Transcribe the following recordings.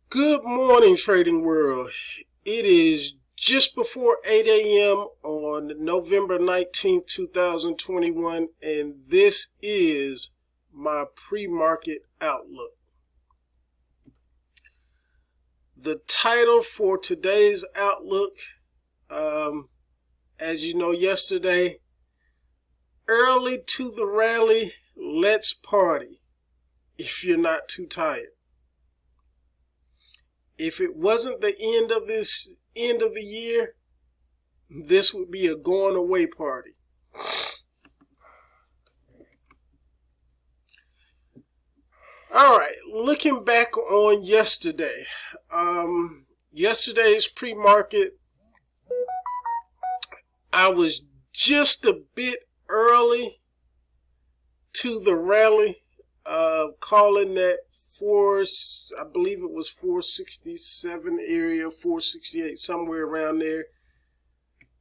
Good morning, trading world. It is just before 8 a.m. on November 19th, 2021, and this is my pre-market outlook. The title for today's outlook, as you know, yesterday, early to the rally, let's party if you're not too tired. If it wasn't the end of the year, this would be a going away party. All right, looking back on yesterday, yesterday's pre-market, I was just a bit early to the rally, calling that I believe it was 467 area, 468, somewhere around there.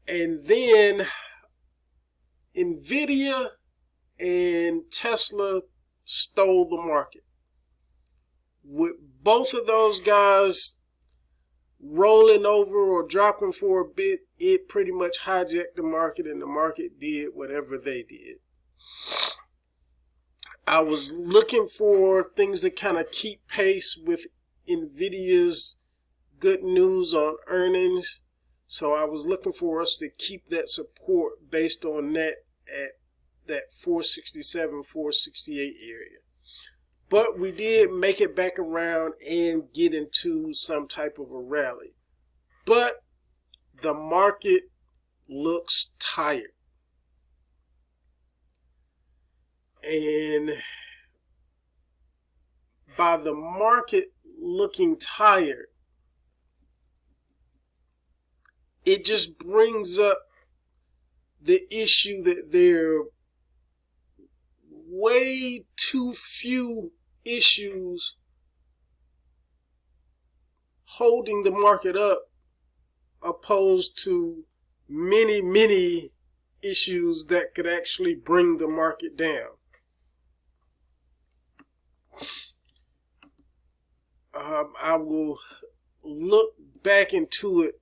And then Nvidia and Tesla stole the market. With both of those guys rolling over or dropping for a bit, it pretty much hijacked the market, and the market did whatever they did. I was looking for things that kind of keep pace with Nvidia's good news on earnings. So I was looking for us to keep that support based on that at that 467, 468 area. But we did make it back around and get into some type of a rally. But the market looks tired. And by the market looking tired, it just brings up the issue that there are way too few issues holding the market up opposed to many issues that could actually bring the market down. I will look back into it.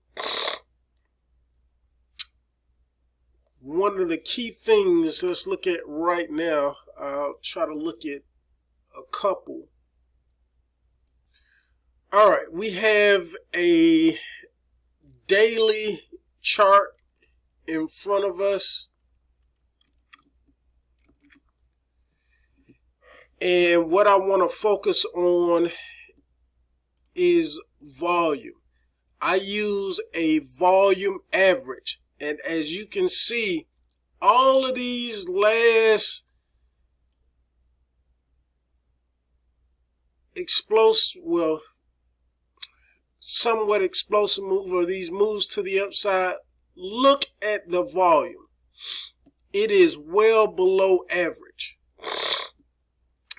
One of the key things, let's look at right now. I'll try to look at a couple. All right, we have a daily chart in front of us. And what I want to focus on is volume. I use a volume average. And as you can see, all of these last somewhat explosive move, or these moves to the upside, look at the volume. It is well below average.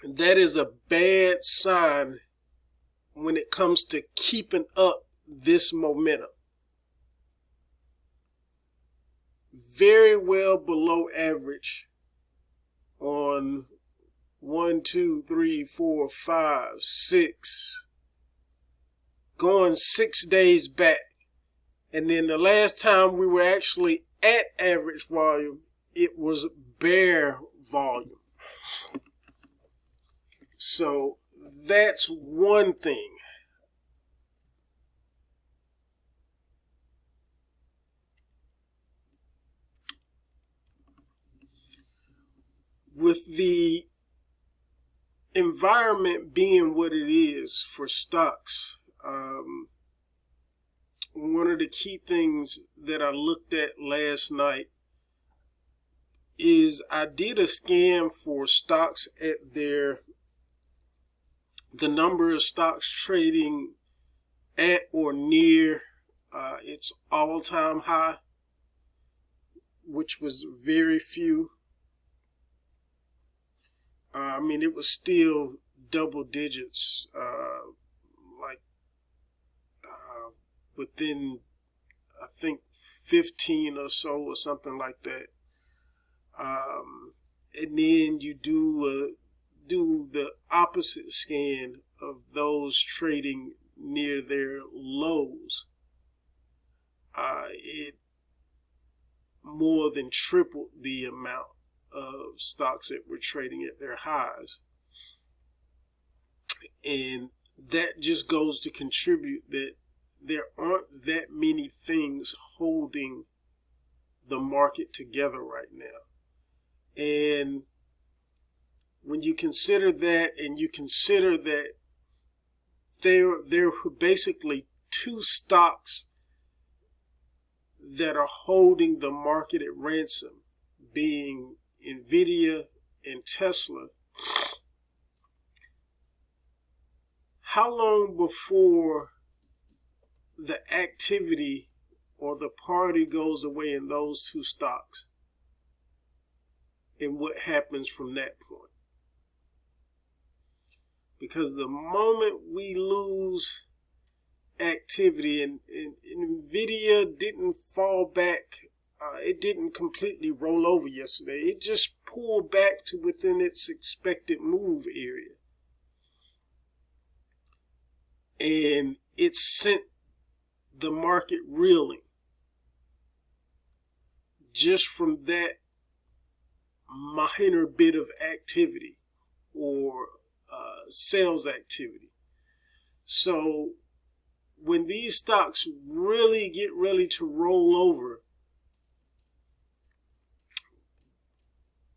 That is a bad sign when it comes to keeping up this momentum. Very well below average on 1, 2, 3, 4, 5, 6, going 6 days back. And then the last time we were actually at average volume, it was bear volume. So that's one thing. With the environment being what it is for stocks, one of the key things that I looked at last night is I did a scan for stocks at the number of stocks trading at or near its all-time high, which was very few. I mean, it was still double digits, within, I think, 15 or so, or something like that. And then you do the opposite scan of those trading near their lows. It more than tripled the amount of stocks that were trading at their highs. And that just goes to contribute that there aren't that many things holding the market together right now. And when you consider that, and you consider that there were basically two stocks that are holding the market at ransom, being Nvidia and Tesla. How long before the activity or the party goes away in those two stocks? And what happens from that point? Because the moment we lose activity, and Nvidia didn't fall back, it didn't completely roll over yesterday. It just pulled back to within its expected move area. And it sent the market reeling just from that minor bit of activity or sales activity. So when these stocks really get ready to roll over,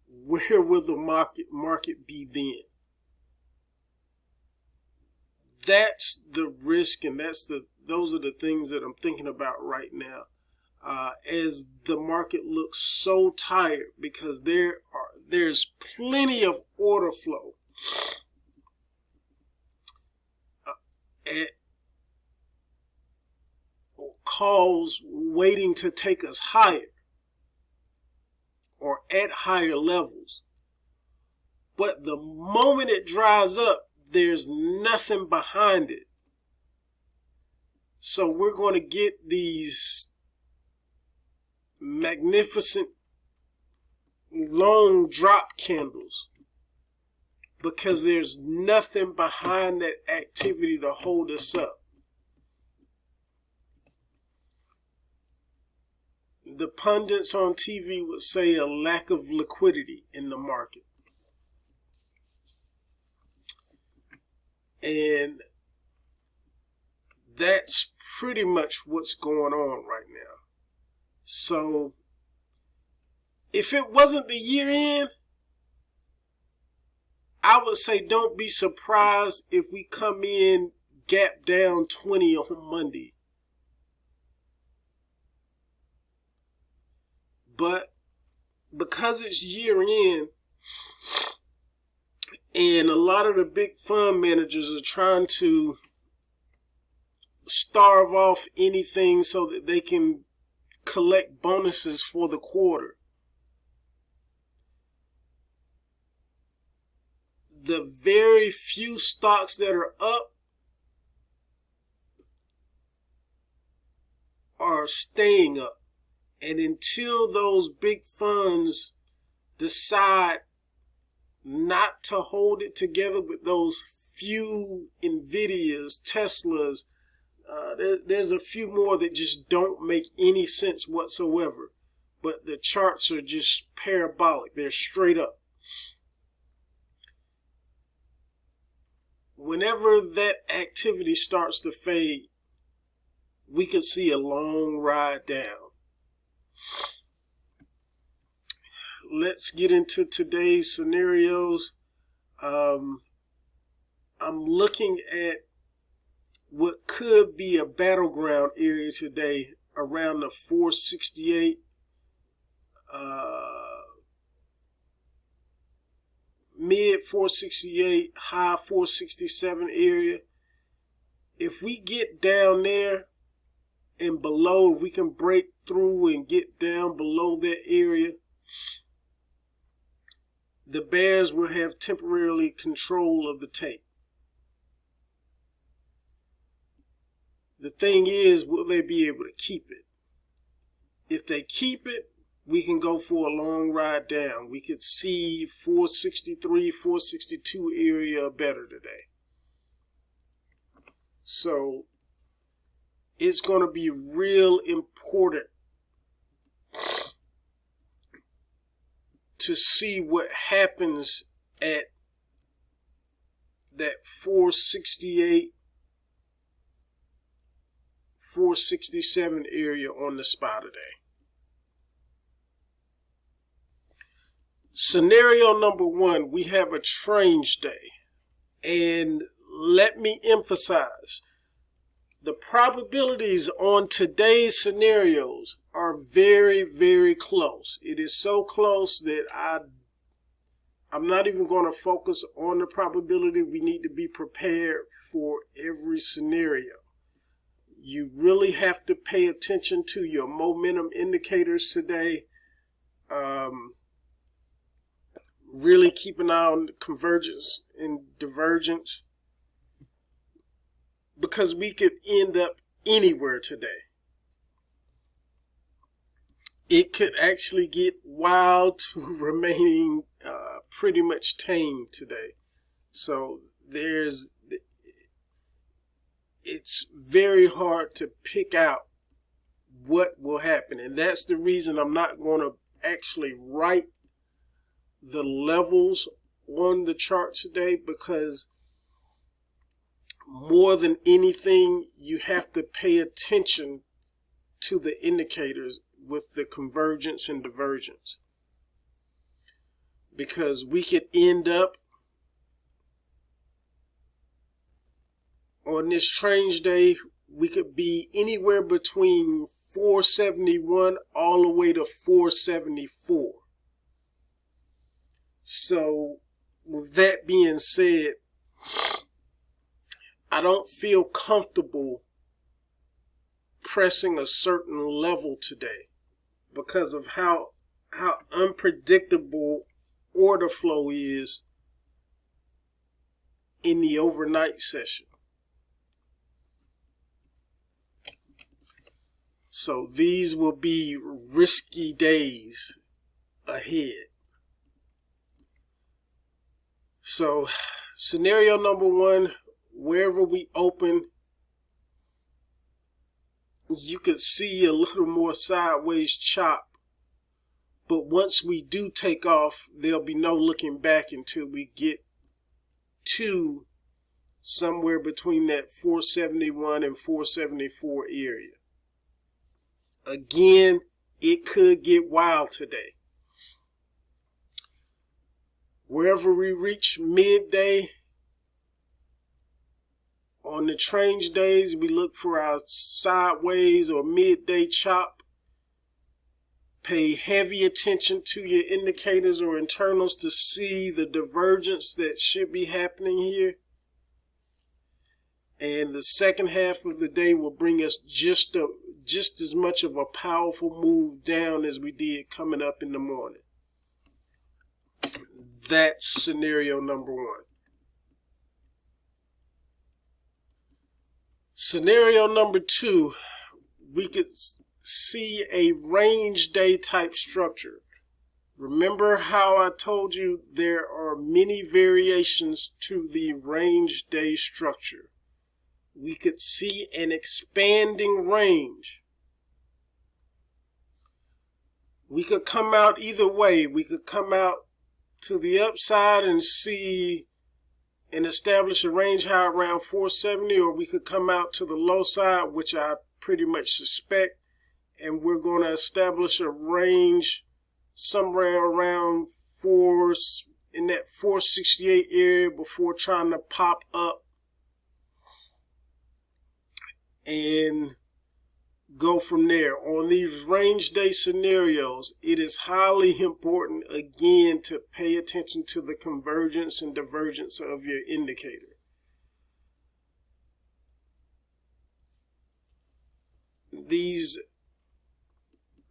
where will the market be then? That's the risk, and those are the things that I'm thinking about right now. As the market looks so tired, because there's plenty of order flow at calls waiting to take us higher or at higher levels. But the moment it dries up, there's nothing behind it. So we're going to get these magnificent long drop candles because there's nothing behind that activity to hold us up. The pundits on TV would say a lack of liquidity in the market. And that's pretty much what's going on right now. So if it wasn't the year end, I would say don't be surprised if we come in gap down 20 on Monday. But because it's year end, and a lot of the big fund managers are trying to starve off anything so that they can collect bonuses for the quarter, the very few stocks that are up are staying up. And until those big funds decide not to hold it together with those few Nvidias, Teslas, there's a few more that just don't make any sense whatsoever. But the charts are just parabolic. They're straight up. Whenever that activity starts to fade, we could see a long ride down. Let's get into today's scenarios. I'm looking at what could be a battleground area today around the 468, mid 468, high 467 area. If we get down there and below, if we can break through and get down below that area, the bears will have temporarily control of the tape. The thing is, will they be able to keep it? If they keep it, we can go for a long ride down. We could see 463, 462 area better today. So it's going to be real important to see what happens at that 468, 467 area on the SPY today. Scenario number one, we have a Trange day. And let me emphasize, the probabilities on today's scenarios are very, very close. It is so close that I'm not even going to focus on the probability. We need to be prepared for every scenario. You really have to pay attention to your momentum indicators today. Really keep an eye on convergence and divergence, because we could end up anywhere today. It could actually get wild to remaining pretty much tame today. So it's very hard to pick out what will happen. And that's the reason I'm not going to actually write the levels on the chart today, because more than anything, you have to pay attention to the indicators with the convergence and divergence, because we could end up on this Trange day, we could be anywhere between 471 all the way to 474. So with that being said, I don't feel comfortable pressing a certain level today because of how unpredictable order flow is in the overnight session. So these will be risky days ahead. So scenario number one, wherever we open, you could see a little more sideways chop. But once we do take off, there'll be no looking back until we get to somewhere between that 471 and 474 area. Again, it could get wild today. Wherever we reach midday, on the Trange days, we look for our sideways or midday chop. Pay heavy attention to your indicators or internals to see the divergence that should be happening here. And the second half of the day will bring us just as much of a powerful move down as we did coming up in the morning. That's scenario number one. Scenario number two, we could see a range day type structure. Remember how I told you there are many variations to the range day structure. We could see an expanding range. We could come out either way. We could come out to the upside and see and establish a range high around 470, or we could come out to the low side, which I pretty much suspect, and we're going to establish a range somewhere around in that 468 area before trying to pop up and go from there. On these range day scenarios, it is highly important, again, to pay attention to the convergence and divergence of your indicator. These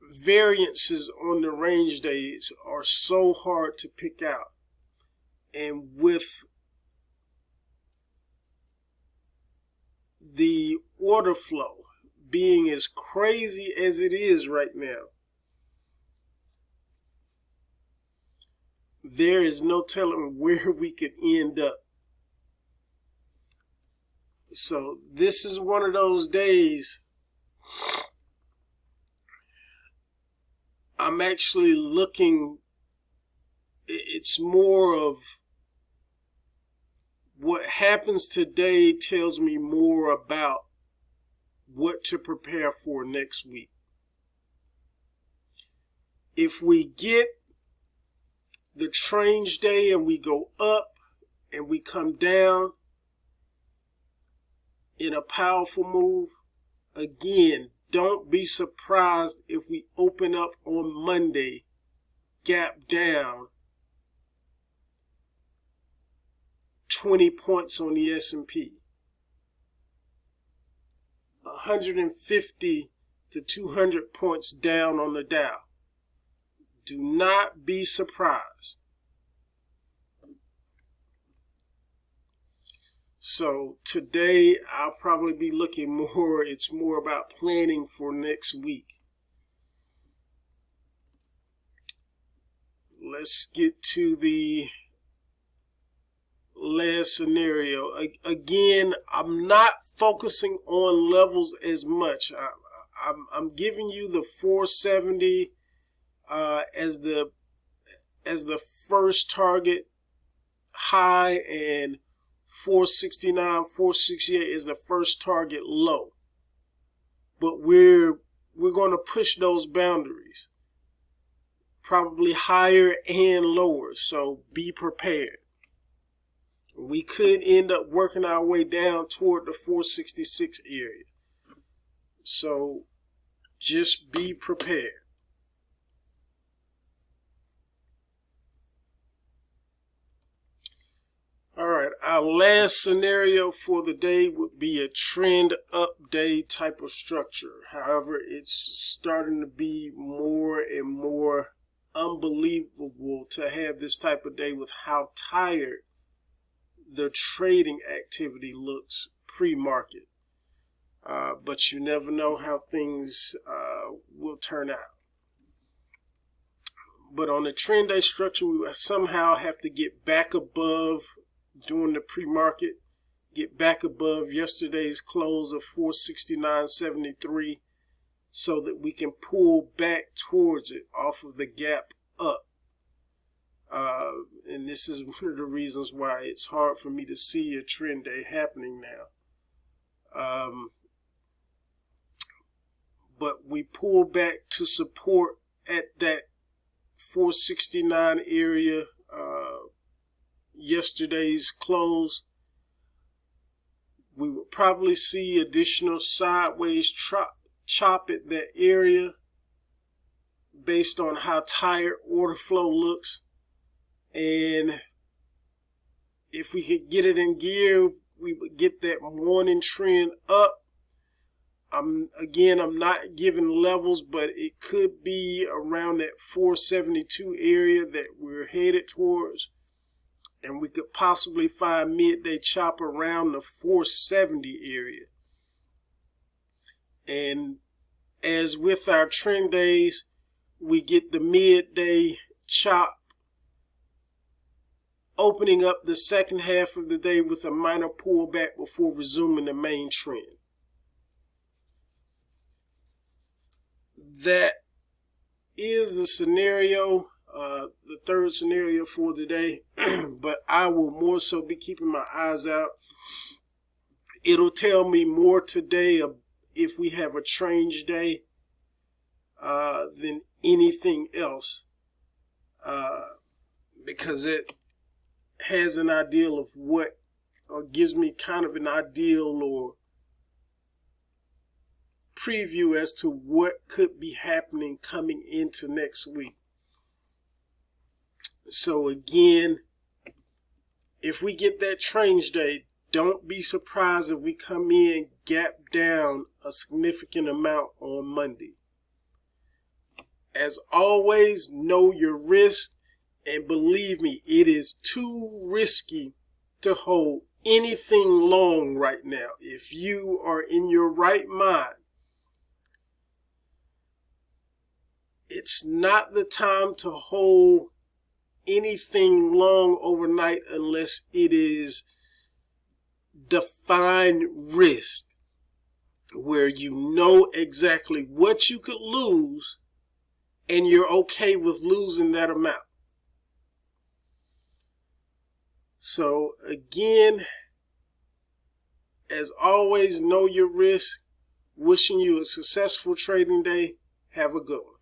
variances on the range days are so hard to pick out. And with the order flow being as crazy as it is right now, there is no telling where we could end up. So this is one of those days I'm actually looking, it's more of what happens today tells me more about what to prepare for next week. If we get the Trange day and we go up and we come down in a powerful move, again, don't be surprised if we open up on Monday, gap down 20 points on the S&P, 150 to 200 points down on the Dow. Do not be surprised. So today I'll probably be looking more, it's more about planning for next week. Let's get to the last scenario. Again, I'm not focusing on levels as much. I'm giving you the 470 as the first target high, and 469, 468 is the first target low. But we're going to push those boundaries, probably higher and lower. So be prepared. We could end up working our way down toward the 466 area. So just be prepared. All right, our last scenario for the day would be a trend up day type of structure. However, it's starting to be more and more unbelievable to have this type of day with how tired the trading activity looks pre-market. But you never know how things will turn out. But on the trend day structure, we somehow have to get back above during the pre-market, get back above yesterday's close of 469.73 so that we can pull back towards it off of the gap up. And this is one of the reasons why it's hard for me to see a trend day happening now. But we pull back to support at that 469 area, yesterday's close. We would probably see additional sideways chop at that area based on how tired order flow looks. And if we could get it in gear, we would get that morning trend up. I'm not giving levels, but it could be around that 472 area that we're headed towards. And we could possibly find midday chop around the 470 area. And as with our trend days, we get the midday chop opening up the second half of the day with a minor pullback before resuming the main trend. That is the scenario, the third scenario for the day. But I will more so be keeping my eyes out. It'll tell me more today if we have a Trange day than anything else, because it has an ideal of what, or gives me kind of an ideal or preview as to what could be happening coming into next week. So again, if we get that Trange day, don't be surprised if we come in gap down a significant amount on Monday. As always, know your risk, and believe me, it is too risky to hold anything long right now. If you are in your right mind, it's not the time to hold anything long overnight unless it is defined risk where you know exactly what you could lose and you're okay with losing that amount. So again, as always, know your risk. Wishing you a successful trading day. Have a good one.